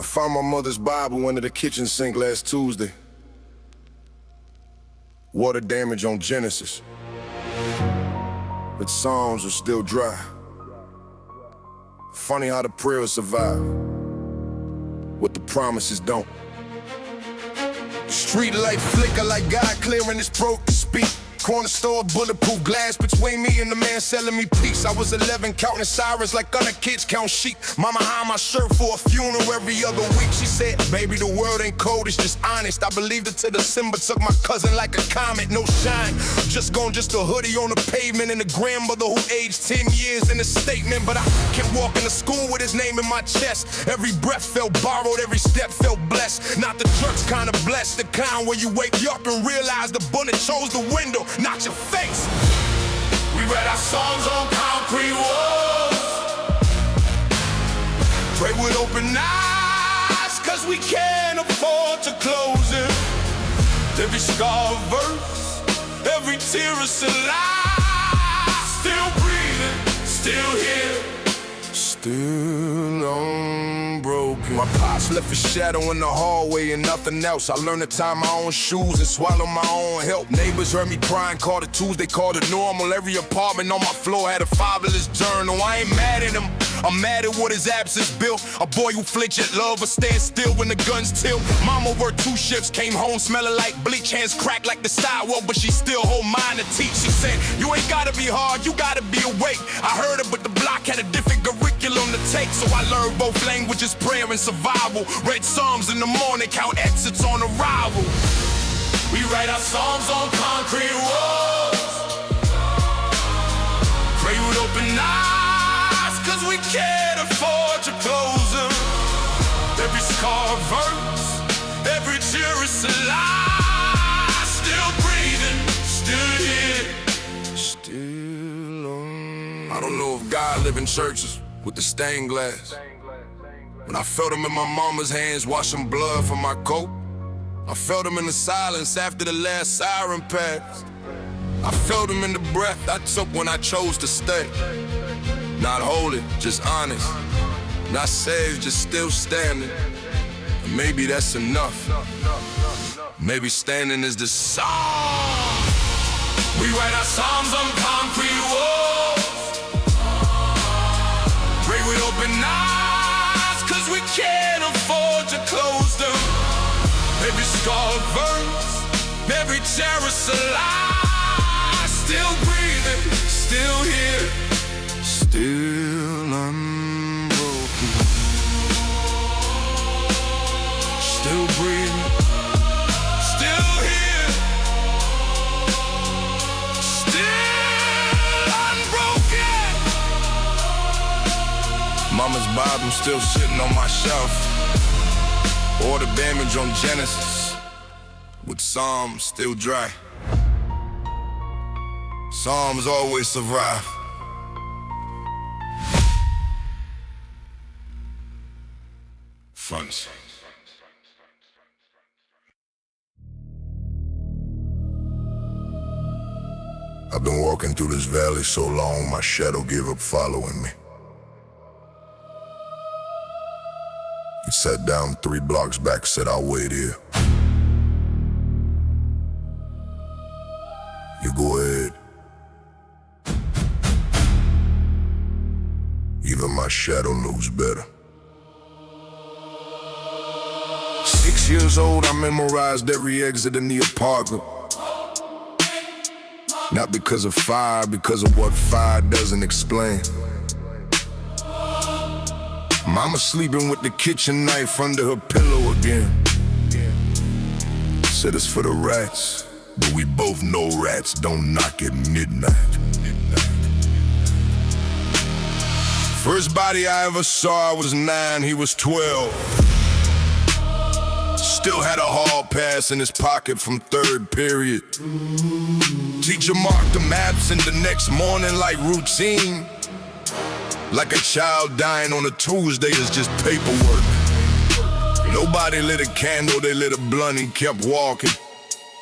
found my mother's Bible under the kitchen sink last Tuesday. Water damage on Genesis, but Psalms are still dry. Funny how the prayers survive, what the promises don't. Street light flicker like God clearing his throat to speak. Corner store, bulletproof glass between me and the man selling me peace. I was 11 counting sirens like other kids count sheep. Mama hide my shirt for a funeral every other week. She said, baby, the world ain't cold, it's just honest. I believed it till December took my cousin like a comet. No shine, just a hoodie on the pavement. And a grandmother who aged 10 years in a statement. But I kept walking to school with his name in my chest. Every breath felt borrowed, every step felt blessed. Not the drugs kind of blessed, the kind where you wake up and realize the bullet chose the window, not your face. We read our songs on concrete walls, pray with open eyes, cause we can't afford to close it. Every scar a verse, every tear is a lie. Still breathing, still here, still unbroken. My pops left a shadow in the hallway and nothing else. I learned to tie my own shoes and swallow my own help. Neighbors heard me crying, called it Tuesday, called it normal. Every apartment on my floor had a fatherless journal. I ain't mad at him, I'm mad at what his absence built. A boy who flinch at love or stand still when the guns tilt. Mama worked 2 shifts, came home smelling like bleach. Hands cracked like the sidewalk, but she still hold mine to teach. She said, you ain't gotta be hard, you gotta be awake. I heard her, but the block had a different curriculum to take. So I learned both languages, prayer and survival. Read Psalms in the morning, count exits on arrival. We write our songs on concrete walls, pray with open eyes, cause we can't afford to close them. Every scar a verse, every tear is a lie. Still breathing, still here, still on. I don't know if God live in churches with the stained glass. When I felt him in my mama's hands washing blood from my coat, I felt him in the silence after the last siren passed. I felt him in the breath I took when I chose to stay. Not holy, just honest. Not saved, just still standing. And maybe that's enough. Maybe standing is the song. We write our songs on concrete walls, pray with open eyes, cause we can't afford to close them. Every scar a verse, every terrorist a lie. Still breathing, still here, still unbroken. Still breathing, still here, still unbroken. Mama's Bible still sitting on my shelf. All the damage on Genesis, with Psalms still dry. Psalms always survive. Funds. I've been walking through this valley so long, my shadow gave up following me. He sat down 3 blocks back, said, I'll wait here. You go ahead. Even my shadow knows better. 6 years old, I memorized every exit in the apartment. Not because of fire, because of what fire doesn't explain. Mama sleeping with the kitchen knife under her pillow again. Said it's for the rats, but we both know rats don't knock at midnight. First body I ever saw, I was 9, he was 12. Still had a hall pass in his pocket from 3rd period. Teacher marked the maps and the next morning like routine. Like a child dying on a Tuesday is just paperwork. Nobody lit a candle, they lit a blunt and kept walking.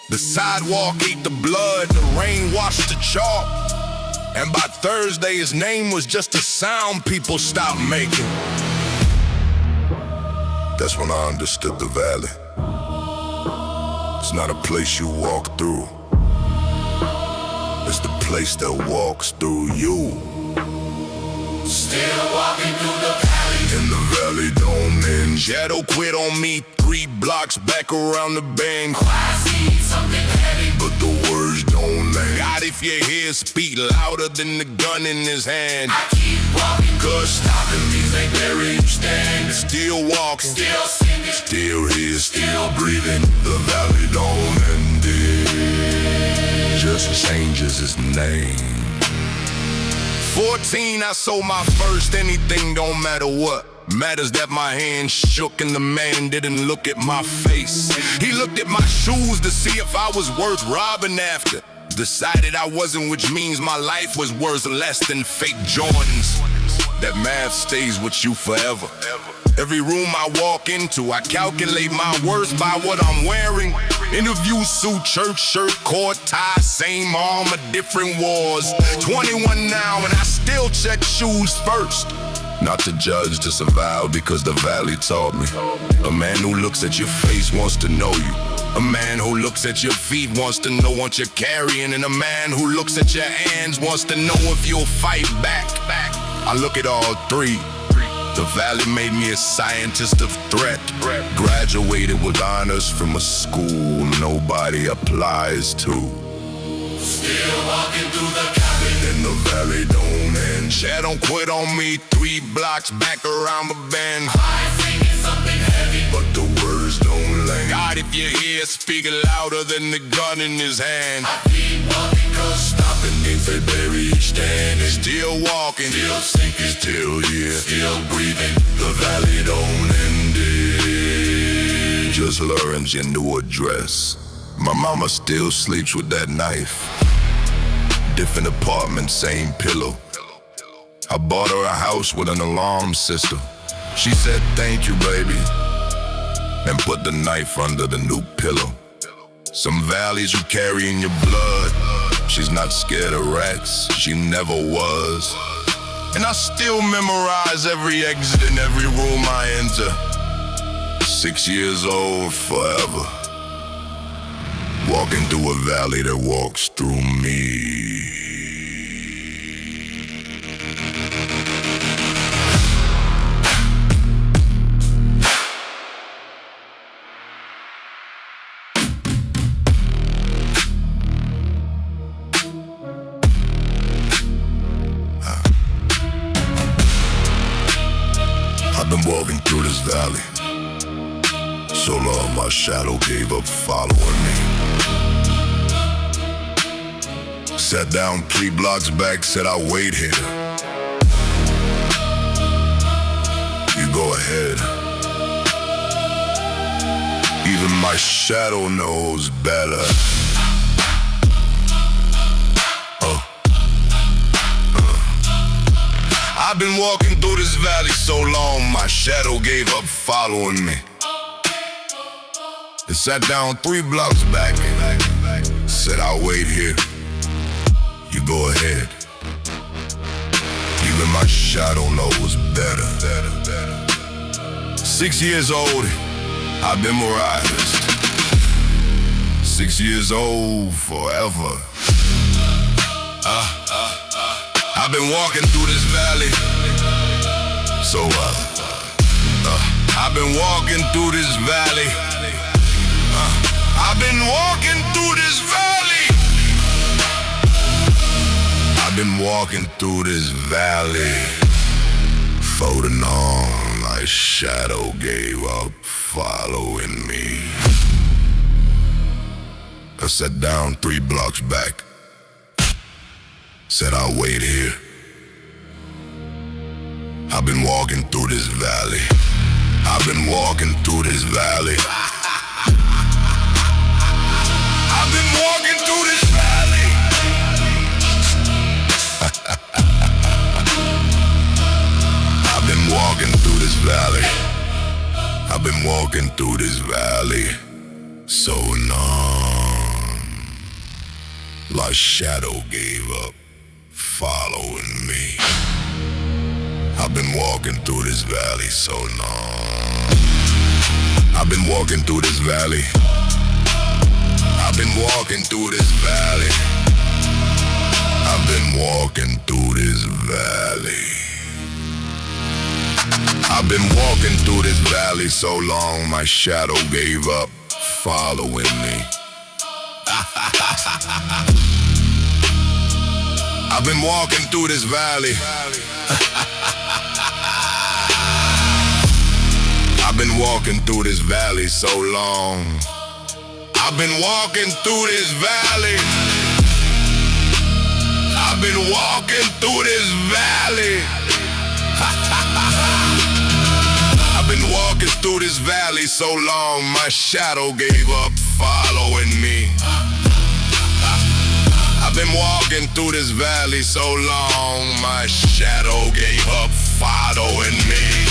The sidewalk ate the blood, the rain washed the chalk. And by Thursday his name was just a sound people stopped making. That's when I understood the valley. It's not a place you walk through. It's the place that walks through you. Still walking through the valley. And the valley don't end. Shadow quit on me 3 blocks back around the bend. Oh, I see something heavy, but the words don't land. God, if you hear, speak louder than the gun in his hand. I keep walking, cause stopping means ain't where you stand. Still walking, still singing, still here, still breathing. The valley don't end it, just changes its name. 14, I sold my first, anything don't matter what. Matters that my hand shook and the man didn't look at my face. He looked at my shoes to see if I was worth robbing after. Decided I wasn't, which means my life was worth less than fake Jordans. That math stays with you forever. Every room I walk into, I calculate my worth by what I'm wearing. Interview suit, church shirt, cord tie, same armor, different wars. 21 now and I still check shoes first. Not to judge, to survive, because the valley taught me. A man who looks at your face wants to know you. A man who looks at your feet wants to know what you're carrying. And a man who looks at your hands wants to know if you'll fight back. I look at all 3. The valley made me a scientist of threat. Graduated with honors from a school nobody applies to. still walking through the valley. And the valley don't end. Shadow quit on me 3 blocks back around the bend. I'm singing something heavy, but the words don't land. God, if you hear, speak louder than the gun in his hand. I keep walking, cause stopping means they bury each stand. Still walking, still sinking, still here, still breathing. The valley don't end it, just learns your new address. My mama still sleeps with that knife. Different apartment, same pillow. I bought her a house with an alarm system. She said, thank you, baby, and put the knife under the new pillow. Some valleys you carry in your blood. She's not scared of rats, she never was. And I still memorize every exit in every room I enter. 6 years old forever, walking through a valley that walks through me. I've been walking through this valley so long my shadow gave up following me. Sat down 3 blocks back, said I'll wait here. You go ahead. Even my shadow knows better. I've been walking through this valley so long, my shadow gave up following me. It sat down 3 blocks back, said I'll wait here. You go ahead. Even my shadow knows better. 6 years old, I've been memorized. 6 years old forever. I've been walking through this valley, so I've been walking through this valley. I've been walking through this valley. I've been walking through this valley. Folding on, my shadow gave up following me. I sat down 3 blocks back, said I'll wait here. I've been walking through this valley. I've been walking through this valley. I've been walking through this valley. I've been walking through this valley. I've been walking through this valley so long. My shadow gave up following me. I've been walking through this valley so long. I've been walking through this valley. I've been walking through this valley. I've been walking through this valley. I've been walking through this valley so long my shadow gave up following me. I've been walking through this valley. I've been walking through this valley so long. I've been walking through this valley. I've been walking through this valley. I've been walking through this valley so long my shadow gave up following me. I've been walking through this valley so long my shadow gave up following me.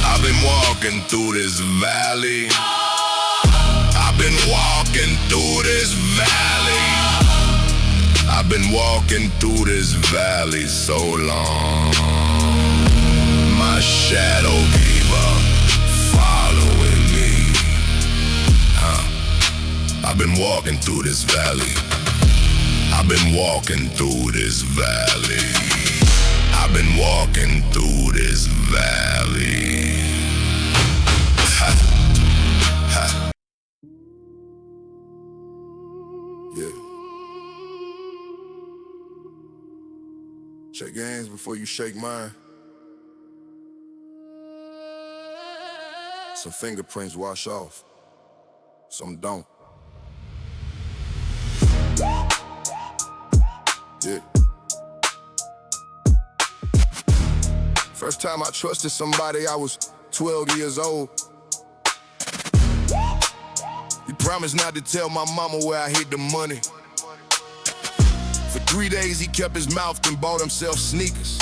I've been walking through this valley. I've been walking through this valley. I've been walking through this valley so long my shadow gave up following me. I've been walking through this valley. I've been walking through this valley. I've been walking through this valley. Yeah. Shake your hands before you shake mine. Some fingerprints wash off, some don't. Yeah. First time I trusted somebody, I was 12 years old. He promised not to tell my mama where I hid the money. For 3 days he kept his mouth and bought himself sneakers.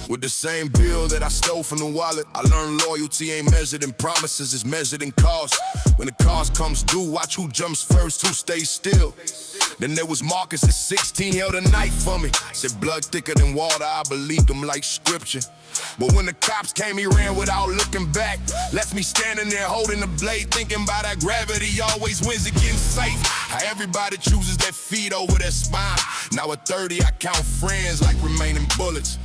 With the same bill that I stole from the wallet, I learned loyalty ain't measured in promises, it's measured in cost. When the cost comes due, watch who jumps first, who stays still. Then there was Marcus at 16, held a knife for me. Said blood thicker than water, I believed him like scripture. But when the cops came, he ran without looking back. Left me standing there holding the blade, thinking about that gravity always wins against safe. How everybody chooses their feet over their spine. Now at 30, I count friends like remaining bullets.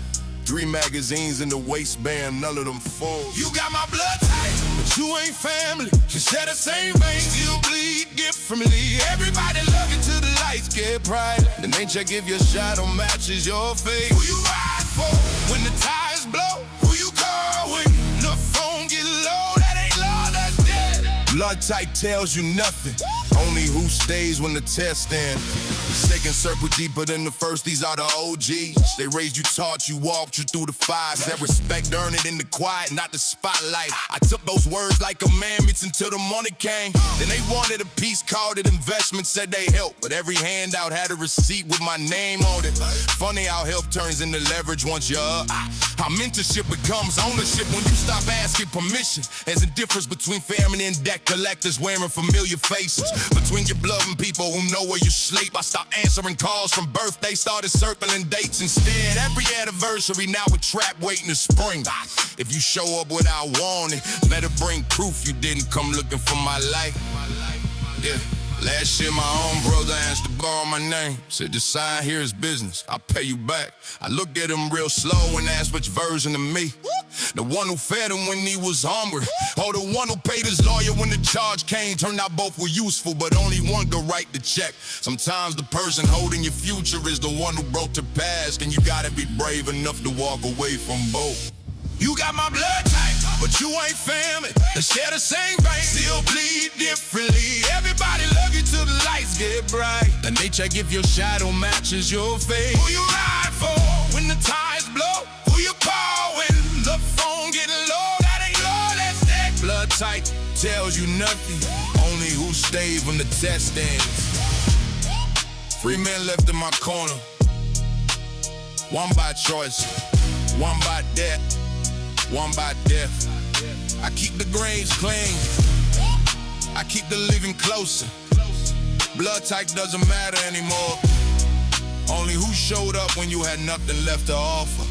3 magazines in the waistband, none of them full. You got my blood type, but you ain't family. You share the same vein, still bleed differently. Everybody love you till the lights get bright. The nature give you a shadow matches your face. Who you ride for when the tires blow? Who you call when the phone get low? That ain't law, that's dead. Blood type tells you nothing, only who stays when the test ends. The second circle deeper than the first, these are the OGs. They raised you, taught you, walked you through the fire. Said respect, earn it in the quiet, not the spotlight. I took those words like commandments until the money came. Then they wanted a piece, called it investment, said they helped. But every handout had a receipt with my name on it. Funny how help turns into leverage once you're up. How mentorship becomes ownership when you stop asking permission. There's a difference between family and debt collectors wearing familiar faces. Between your blood and people who know where you sleep. I stopped answering calls from birthday, started circling dates instead. Every anniversary now a trap waiting to spring. If you show up without warning, better bring proof you didn't come looking for my life. Yeah. Last year my own brother asked to borrow my name. Said the sign here is business, I'll pay you back. I looked at him real slow and asked which version of me. The one who fed him when he was hungry, or the one who paid his lawyer when the charge came. Turned out both were useful, but only one could write the check. Sometimes the person holding your future is the one who broke the past, and you gotta be brave enough to walk away from both. You got my blood type, but you ain't family. They share the same vein, still bleed differently. Everybody love you till the lights get bright. The nature give your shadow matches your face. Who you ride for when the tires blow? Who you call when the phone get low? That ain't law, that's that. Blood type tells you nothing, only who stays when the test ends. 3 men left in my corner, one by choice, one by debt, one by death. I keep the graves clean, I keep the living closer. Blood type doesn't matter anymore, only who showed up when you had nothing left to offer.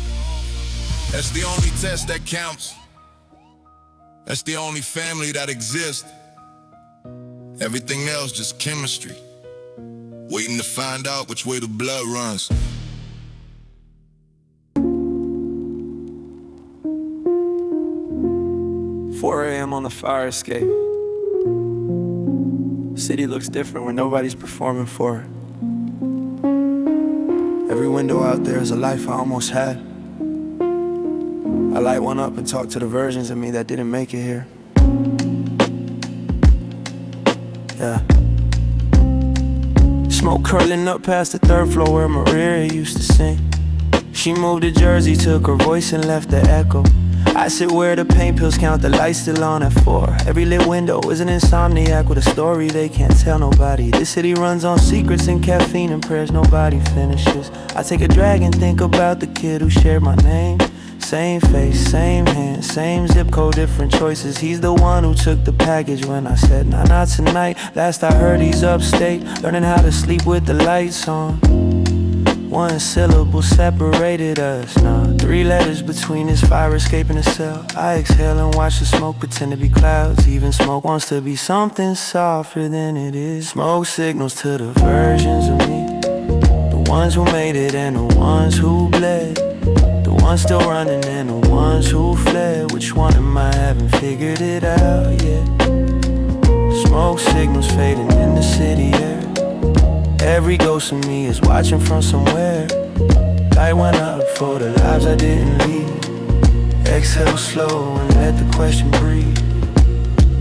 That's the only test that counts. That's the only family that exists. Everything else just chemistry, waiting to find out which way the blood runs. "4 a.m. on the fire escape. City looks different when nobody's performing for it. Every window out there is a life I almost had. I light one up and talk to the versions of me that didn't make it here. Yeah. Smoke curling up past the 3rd floor where Maria used to sing. She moved to Jersey, took her voice and left the echo. I sit where the pain pills count, the lights still on at 4. Every lit window is an insomniac with a story they can't tell nobody. This city runs on secrets and caffeine and prayers nobody finishes. I take a drag and think about the kid who shared my name. Same face, same hand, same zip code, different choices. He's the one who took the package when I said, nah, not tonight. Last I heard he's upstate, learning how to sleep with the lights on. 1 syllable separated us, nah. 3 letters between his fire escape and his cell. I exhale and watch the smoke pretend to be clouds. Even smoke wants to be something softer than it is. Smoke signals to the versions of me, the ones who made it and the ones who bled, the ones still running and the ones who fled. Which one am I? Haven't figured it out yet. Smoke signals fading in the city air. Every ghost of me is watching from somewhere. Light went up for the lives I didn't lead. Exhale slow and let the question breathe.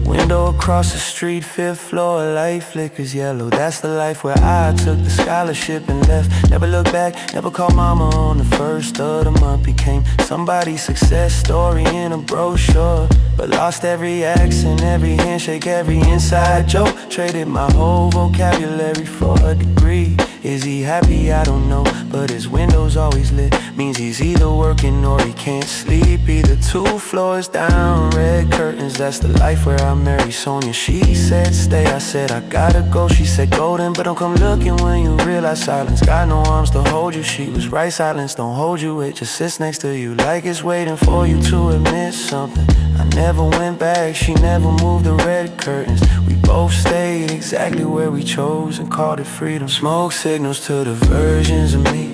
Window across the street, 5th floor, light flickers yellow. That's the life where I took the scholarship and left. Never looked back, never called mama on the 1st of the month. Became somebody's success story in a brochure, but lost every accent, every handshake, every inside joke. Traded my whole vocabulary for a degree. Is he happy? I don't know, but his window's always lit. Means he's either working or he can't sleep. Either 2 floors down, red curtains. That's the life where I married Sonia. She said stay, I said I gotta go. She said golden, but don't come looking when you realize silence. Got no arms to hold you. She was right, silence don't hold you. It just sits next to you like it's waiting for you to admit something. I never went back, she never moved the red curtains. We both stayed exactly where we chose and called it freedom. Smoke signals to the versions of me,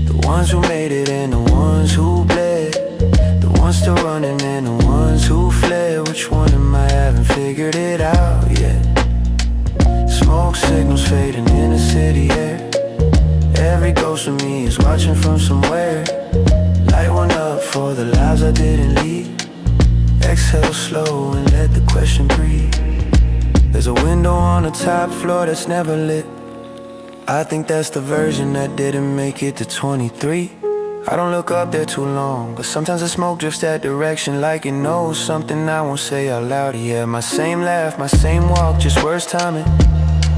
the ones who made it and the ones who bled, the ones still running and the ones who fled. Which one am I? Haven't figured it out yet. Smoke signals fading in the city air. Every ghost of me is watching from somewhere. Light one up for the lives I didn't lead. Exhale slow and let the question breathe. There's a window on the top floor that's never lit. I think that's the version that didn't make it to 23. I don't look up there too long, but sometimes the smoke drifts that direction like it knows something I won't say out loud. Yeah, my same laugh, my same walk, just worse timing.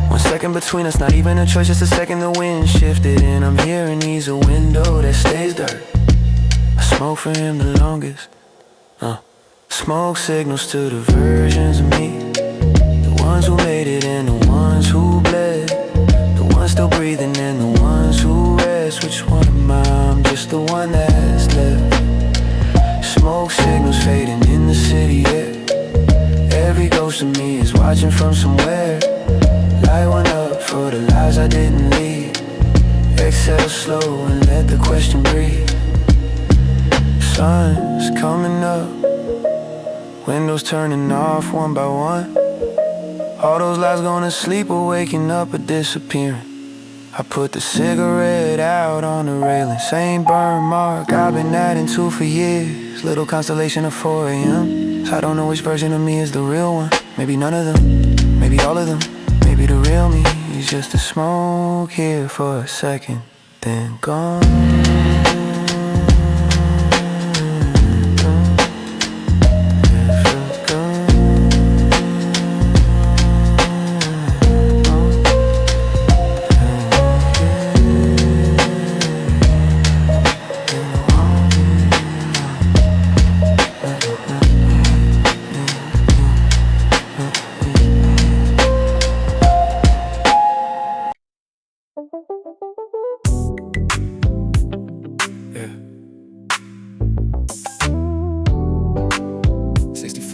1 second between us, not even a choice, just a second the wind shifted. And I'm here and he's a window that stays dark. I smoke for him the longest. Smoke signals to the versions of me, the ones who made it and the ones who bled, the ones still breathing and the ones who rest. Which one am I? I'm just the one that's left. Smoke signals fading in the city air. Every ghost of me is watching from somewhere. Light one up for the lives I didn't lead. Exhale slow and let the question breathe. Sun's coming up, windows turning off one by one. All those lies going to sleep or waking up or disappearing. I put the cigarette out on the railing. Same burn mark I've been adding to for years. Little constellation of 4 a.m. I don't know which version of me is the real one. Maybe none of them, maybe all of them. Maybe the real me is just a smoke here for a second, then gone.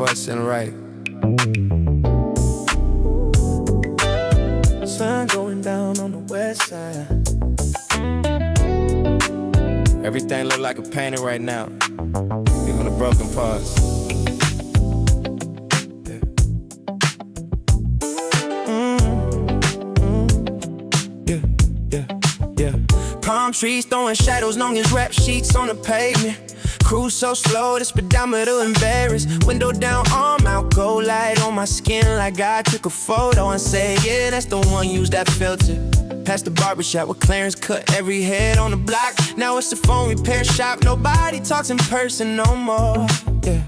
fuss and right. Sun going down on the west side. Everything look like a painting right now, even the broken parts. Palm trees throwing shadows long as rap sheets on the pavement. Cruise so slow, the speedometer embarrassed. Window down, arm out, gold light on my skin like I took a photo and said, yeah, that's the one, use that filter. Past the barbershop where Clarence cut every head on the block. Now it's the phone repair shop, nobody talks in person no more. Yeah.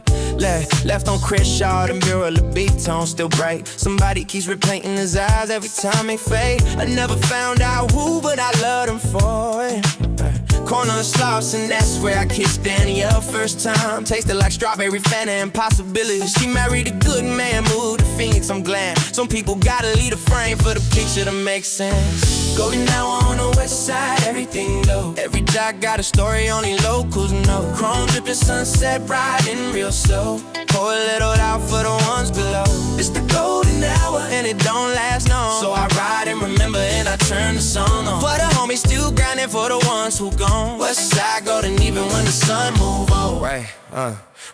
Left on Chris Shaw, the mural, the beat tone still bright. Somebody keeps repainting his eyes every time they fade. I never found out who, but I love them for it. Corner of Sloss, and that's where I kissed Danny up first time. Tasted like strawberry Fanta and possibilities. She married a good man, moved to Phoenix, I'm glad. Some people gotta leave a frame for the picture to make sense. Going down on the west side, everything low. Every jock got a story only locals know. Chrome dripping, sunset riding real slow. Pour a little out for the ones below. It's the golden hour and it don't last long. So I ride and remember and I turn the song on. For the homies still grinding, for the ones who gone. West side golden even when the sun move on.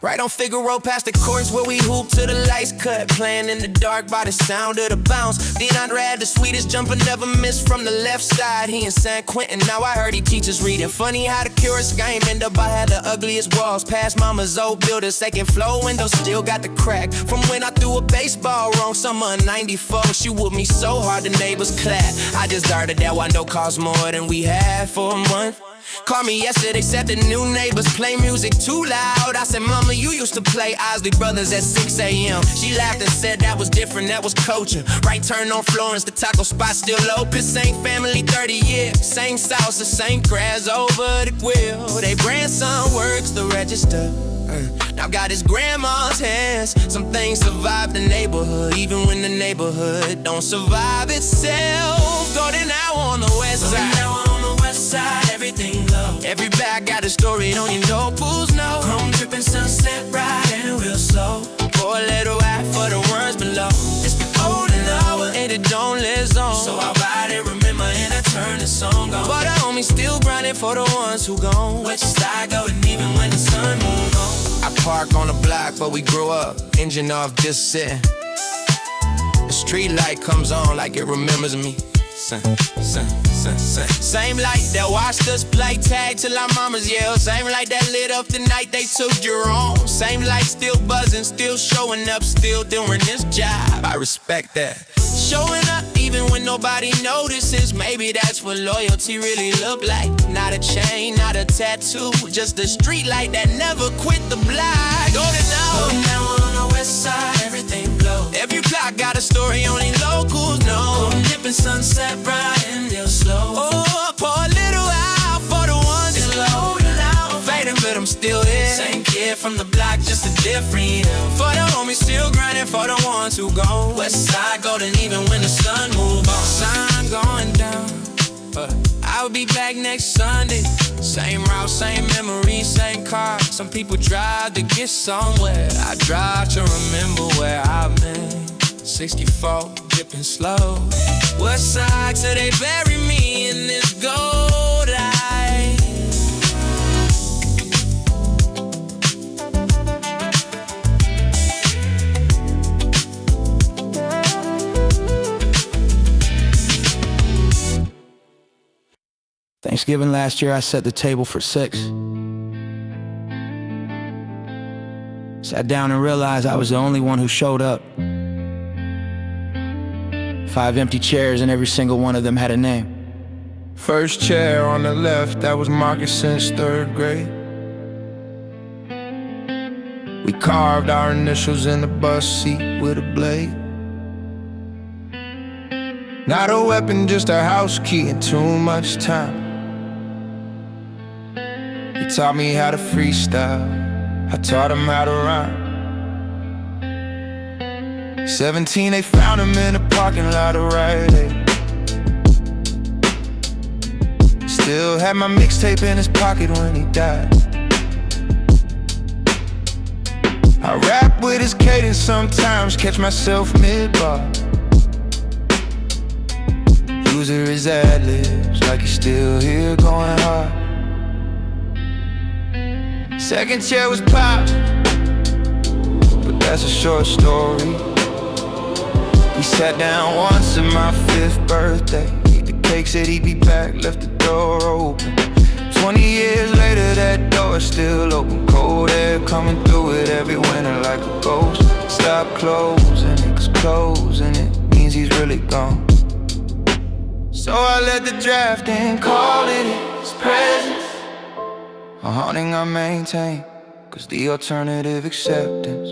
Right on Figaro past the courts where we hoop till the lights cut. Playing in the dark by the sound of the bounce. DeAndre had the sweetest jumper, never missed from the left side. He in San Quentin, now I heard he teaches reading. Funny how the curious game end up, I had the ugliest walls. Past mama's old builder, second floor window still got the crack. From when I threw a baseball wrong, summer of 94. She whooped me so hard the neighbors clapped. I just darted that window cost more than we had for a month. Called me yesterday, said the new neighbors play music too loud. I said, Mama, you used to play Isley Brothers at 6 a.m. She laughed and said that was different, that was culture. Right turn on Florence, the taco spot still open. Same family, 30 years, same salsa, same grass over the grill. They grandson works the register. Now got his grandma's hands. Some things survive the neighborhood, even when the neighborhood don't survive itself. Golden hour on the west side. Everything low. Every bag got a story, don't you know fools know. Chrome dripping, sunset riding real slow. Pour a little out for the ones below. It's the golden hour and it don't last long. So I ride and remember and I turn the song on. But the homies still grinding for the ones who gone. West side going even when the sun move on. I park on the block but we grew up. Engine off, just sitting. The street light comes on like it remembers me. Same light that watched us play tag till our mamas yell. Same light that lit up the night they took Jerome. Same light still buzzing, still showing up, still doing this job. I respect that. Showing up even when nobody notices. Maybe that's what loyalty really look like. Not a chain, not a tattoo, just a street light that never quit the block. Golden hour on the west side, everything blow. Every block got a story only locals know. Golden dipping, sunset riding real slow. Oh, pour a little out for the ones that low. I'm fading but I'm still there. Same kid from the block, just a different. For the homies still grinding, for the ones who go. West side golden even when the sun move on. Sun going down, I'll be back next Sunday. Same route, same memories, same car. Some people drive to get somewhere. I drive to remember where I've been. 64, dipping slow. West side till they bury me in this gold light. Thanksgiving last year, I set the table for 6. Sat down and realized I was the only one who showed up. 5 empty chairs and every single one of them had a name. First chair on the left, that was Marcus since 3rd grade. We carved our initials in the bus seat with a blade. Not a weapon, just a house key and too much time. He taught me how to freestyle, I taught him how to rhyme. 17, they found him in a parking lot of Rite Aid. Still had my mixtape in his pocket when he died. I rap with his cadence sometimes, catch myself mid-bar. Loser his ad-libs like he's still here going hard. Second chair was popped, but that's a short story. He sat down once on my 5th birthday. Ate the cake, said he'd be back, left the door open. 20 years later, that door's still open. Cold air coming through it every winter like a ghost. Stop closing it, 'cause closing it means he's really gone. So I let the draft in, call it his presence. A haunting I maintain, 'cause the alternative acceptance.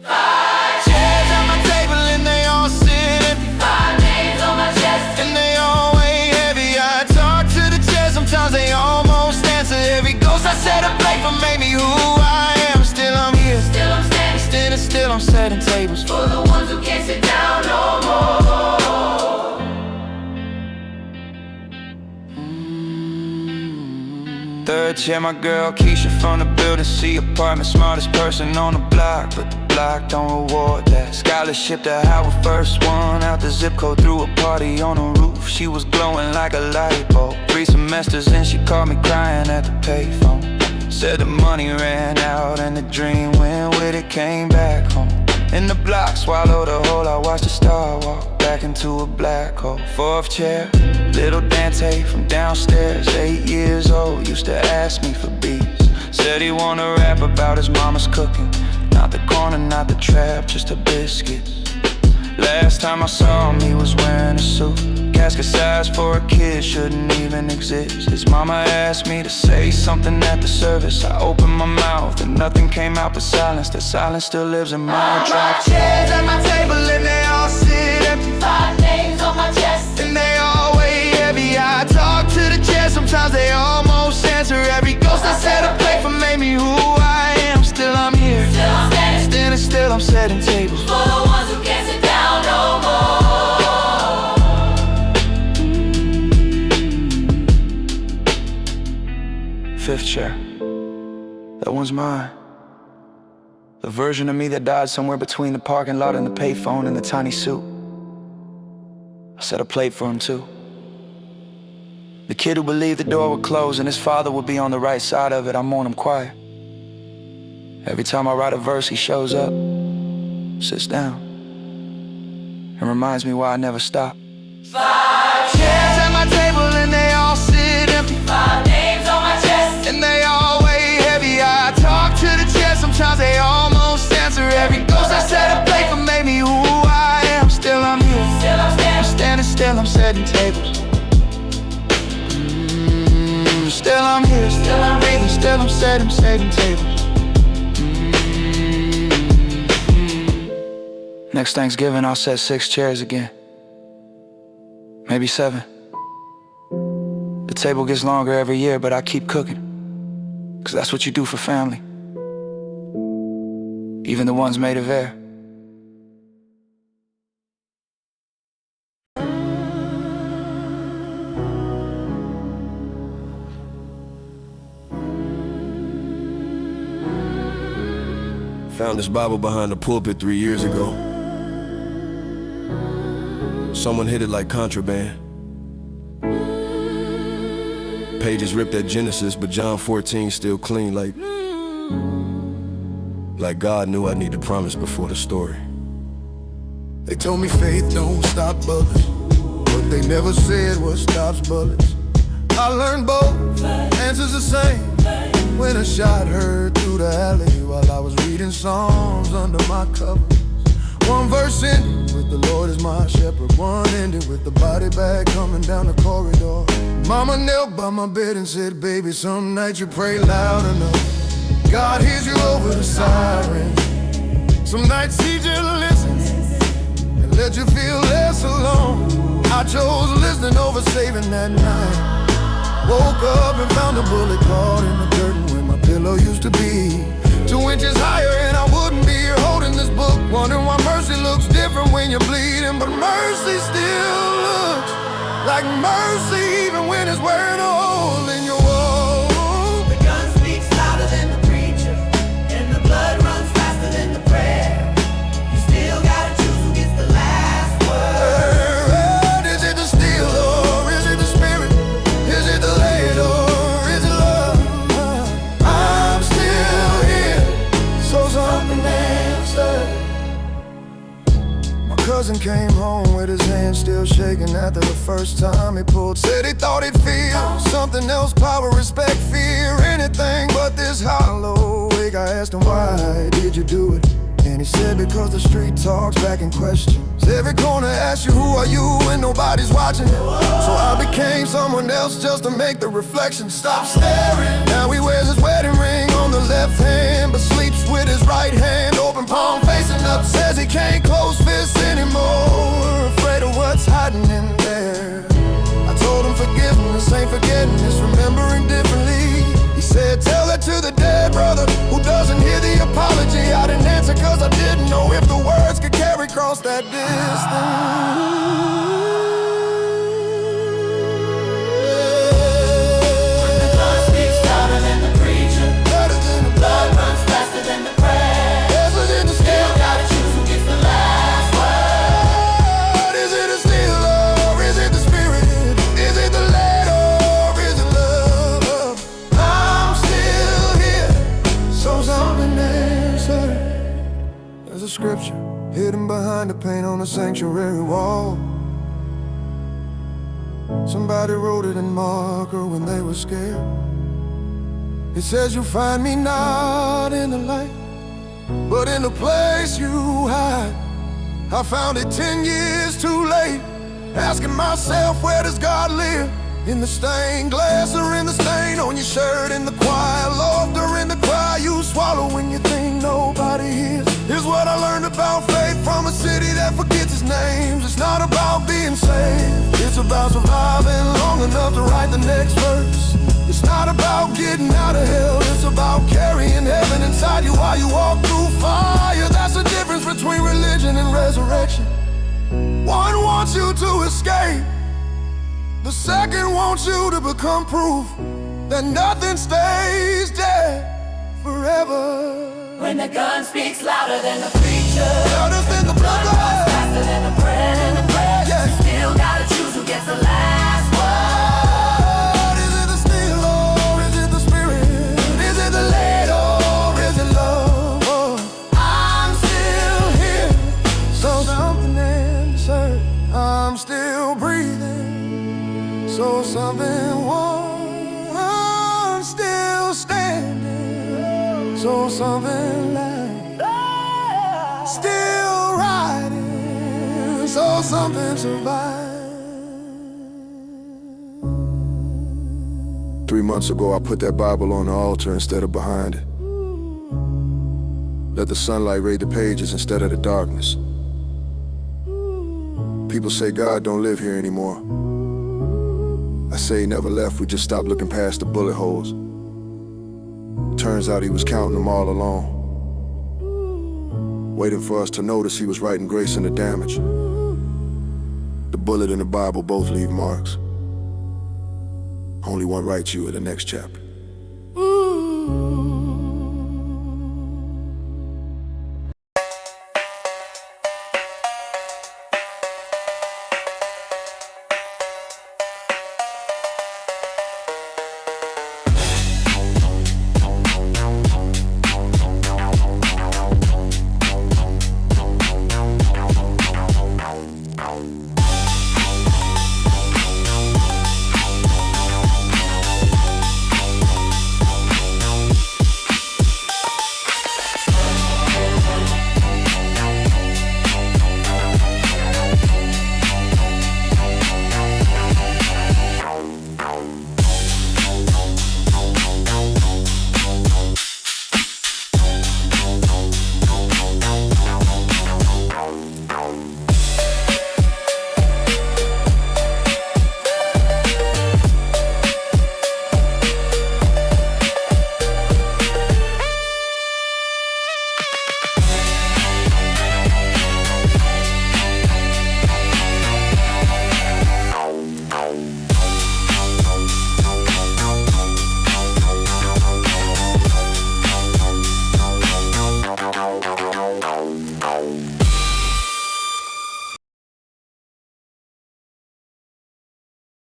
5 chairs at my table and they all sit empty. 5 names on my chest, and they all weigh heavy. I talk to the chairs, sometimes they almost answer every ghost I set a plate for made me who I am. Still I'm here, still I'm standing, still I'm setting tables for the ones who can't sit down no more. Third chair, my girl Keisha from the building C apartment, smartest person on the block, but the block don't reward that. Scholarship to Howard, first one out the zip code, threw a party on the roof. She was glowing like a light bulb. 3 semesters in, she called me crying at the payphone. Said the money ran out and the dream went with it, came back home. In the block, swallowed a hole, I watched the star walk back into a black hole. 4th chair, little Dante from downstairs, 8 years old, used to ask me for beats. Said he wanna rap about his mama's cooking, not the corner, not the trap, just the biscuits. Last time I saw him, he was wearing a suit. Casket size for a kid shouldn't even exist. His mama asked me to say something at the service. I opened my mouth and nothing came out but silence. That silence still lives in my drive. 5 chairs at my table and they all sit empty. 5 names on my chest, and they all weigh heavy. I talk to the chairs, sometimes they almost answer every ghost I set a plate for made me who I am. Still I'm here, still I'm standing, still I'm setting tables for the ones who can't sit down no more. 5th chair, that one's mine. The version of me that died somewhere between the parking lot and the payphone and the tiny suit. I set a plate for him too. The kid who believed the door would close and his father would be on the right side of it. I'm on him quiet. Every time I write a verse, he shows up, sits down, and reminds me why I never stop. 5 Chairs at my table and they all sit empty. 5 names on my chest, and they all weigh heavy. I talk to the chairs, sometimes they almost answer every ghost I set a plate for made me who I am. Still I'm here, still I'm standing, still I'm setting tables. Still I'm here, still I'm breathing, still I'm setting tables. Next Thanksgiving I'll set 6 chairs again, maybe 7. The table gets longer every year, but I keep cooking, 'cause that's what you do for family, even the ones made of air. Found this Bible behind the pulpit 3 years ago. Someone hid it like contraband. Pages ripped at Genesis, but John 14 still clean, like God knew I need the promise before the story. They told me faith don't stop bullets, but they never said what stops bullets. I learned both, answers the same. When a shot heard through the alley while I was reading Psalms under my covers. One verse ended with the Lord is my shepherd. One ended with the body bag coming down the corridor. Mama knelt by my bed and said, baby, some nights you pray loud enough, God hears you over the siren. Some nights he just listens and let you feel less alone. I chose listening over saving that night. Woke up and found a bullet caught in the curtain where my pillow used to be. 2 inches higher and I wouldn't be here holding this book, wondering why mercy looks different when you're bleeding. But mercy still looks like mercy even when it's wearing a hole in your wall. the gun speaks louder than the preacher, and the blood came home with his hand still shaking after the first time he pulled. Said he thought he'd feel something else, power, respect, fear, anything but this hollow ache. I asked him, why did you do it? And he said, because the street talks back in questions. Every corner asks you, who are you, when nobody's watching. So I became someone else just to make the reflection stop staring. Now he wears his wedding ring on the left hand, but sleeps with his right hand open, palm facing up. Says he can't close fists anymore, afraid of what's hiding in there. I told him forgiveness ain't forgetting, it's remembering differently. He said, tell that to the dead brother who doesn't hear the apology. I didn't answer cause I didn't know if the words could carry across that distance. There's a scripture hidden behind the paint on the sanctuary wall. Somebody wrote it in marker when they were scared. It says, you'll find me not in the light, but in the place you hide. I found it 10 years too late, asking myself, where does God live? In the stained glass or in the stain on your shirt? In the quiet laughter, in the cry you swallow when you think nobody hears. Here's what I learned about faith from a city that forgets its names. It's not about being saved, it's about surviving long enough to write the next verse. It's not about getting out of hell, it's about carrying heaven inside you while you walk through fire. That's the difference between religion and resurrection. One wants you to escape, the second wants you to become proof that nothing stays dead forever. When the gun speaks louder than the preacher, Louder than the blood blood runs faster than the prayer and the prayer. Yeah. You still gotta choose who gets the last word. Is it the steel or is it the spirit? Is it the lead or is it love? Oh, I'm still here, so something answered. I'm still breathing, so something won. I'm still standing, so something like still riding, so something survived. 3 months ago, I put that Bible on the altar instead of behind it. Let the sunlight read the pages instead of the darkness. People say God don't live here anymore. I say he never left, we just stopped looking past the bullet holes. Turns out he was counting them all along, waiting for us to notice he was writing grace in the damage. The bullet and the Bible both leave marks. Only one writes you in the next chapter.